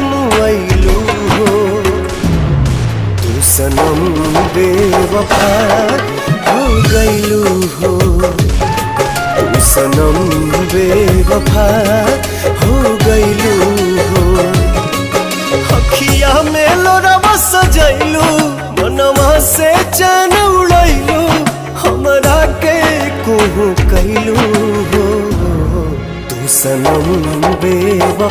मुआइलू हो। तू सनम बेवफा हो गइलू हो। तू सनम बेवफा हो गइलू हो। अखिया में लोरवा सजैलू, मनवा से चैन उड़ैलू, हमरा के कुहू कैलू हो। तू सनम बेवफा